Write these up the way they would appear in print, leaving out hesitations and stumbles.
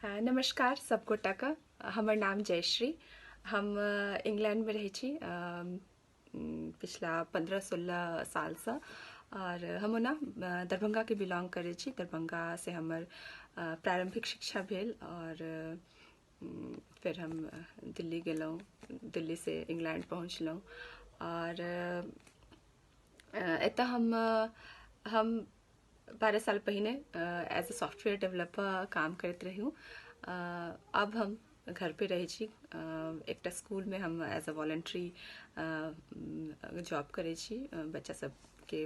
नमस्कार सब गोटाके। हमर नाम जयश्री। हम इंग्लैंड में रहै छी पिछला 15-16 सालसँ। और हम ओना दरभंगाके बिलोंग करै छी। दरभंगासँ हमर प्रारंभिक शिक्षा भेल और फिर हम दिल्ली गेलहुँ, दिल्लीसँ इंग्लैंड पहुँचलहुँ। और एतऽ हम 12 साल पहिने एज अ सॉफ्टवेयर डेवलपर काम करैत रही हूँ। अब हम घर पे रहै छी। एकटा स्कूलमे हम एज अ वॉलंटरी जॉब करै छी, बच्चा सबके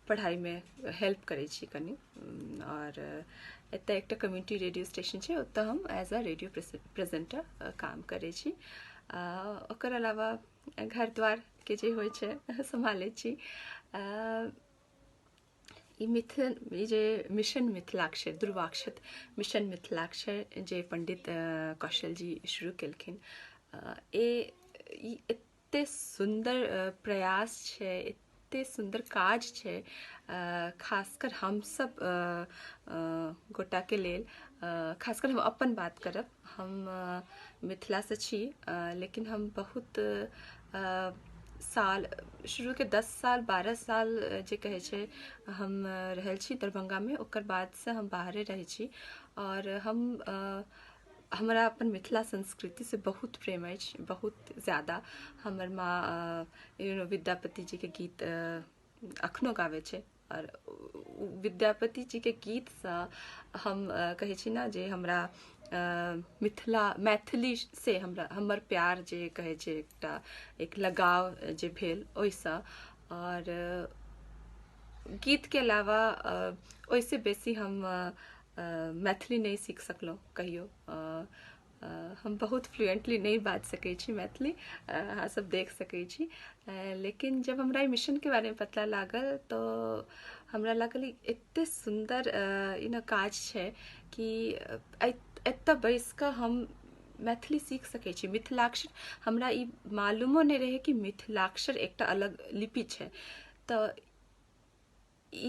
पढ़ाइमे हेल्प करै छी कनि। और एतऽ एकटा कम्युनिटी रेडियो स्टेशन छै, ओतऽ हम एज अ रेडियो प्रेजेंटर काम करै छी। ओकर अलावा घर द्वारके जे होइ छै सम्हालै छी। ई जे मिशन मिथिलाक्षर, ध्रुवाक्षर मिशन मिथिलाक्षर जे पंडित कौशल जी शुरू केलखिन, ई एते सुंदर प्रयास छै, एते सुंदर काज छै। खासकर हम सब गोटाके लेल, खासकर हम अपन बात करब, हम मिथिलासँ छी, लेकिन हम बहुत साल, शुरूके 10 साल 12 साल जे कहै छै, हम रहल छी दरभंगामे। ओकर बादसँ हम बाहरे रहै छी। और हमरा अपन मिथिला संस्कृतिसँ बहुत प्रेम अछि, बहुत ज़्यादा। हमर माँ विद्यापति जीके गीत अखनो गाबै छै। और विद्यापति जीके गीतसँ हम कहै छी ना जे हमरा मैथिली से हमर प्यार जे कहै छै, एक लगाव जे भेल ओहिसँ। और गीतके अलावा ओहिसँ बेसी हम मैथिली नहीं सीख सकलहुँ कहियो। हम बहुत फ्लुएंटली नहीं बाज सकै छी मैथिली, अहाँ सब देख सकै छी। लेकिन जब हमरा ई मिशनके बारेमे पता लागल तो हमरा लागल एते सुंदर ई ना काज छै कि एतऽ बैस कऽ हम मैथिली सीख सकै छी। मिथिलाक्षर हमरा ई मालूमो नहीं रहे कि मिथिलाक्षर एकटा अलग लिपि छै। तऽ ई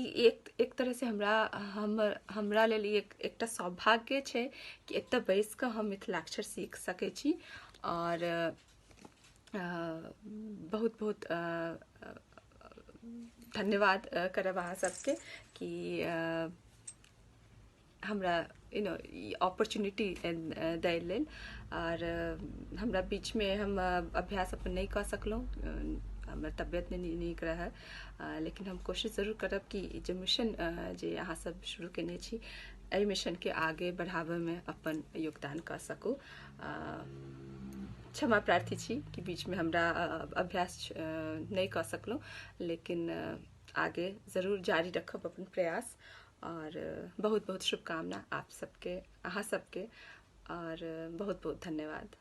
एक तरह से हमरा लेल एकटा सौभाग्य छै कि एतऽ बैस कऽ हम मिथिलाक्षर सीख सकै छी। और बहुत बहुत धन्यवाद करब अहाँ सबके कि हमरा ई अपॉर्चुनिटी दै लेल। और हमरा बीचमे हम अभ्यास अपन नहीं कऽ सकलहुँ, हमर तबियत नहीं नीक रहै। लेकिन हम कोशिश जरूर करब कि जे मिशन जे अहाँ सब शुरू केने छी, एहि मिशनके आगे बढ़ाबैमे अपन योगदान कऽ सकू। क्षमा प्रार्थी छी कि बीचमे हमरा अभ्यास नहीं कऽ सकलहुँ, लेकिन आगे जरूर जारी रखब अपन प्रयास। और बहुत बहुत शुभकामना आप सबके, अहाँ सबके। और बहुत बहुत धन्यवाद।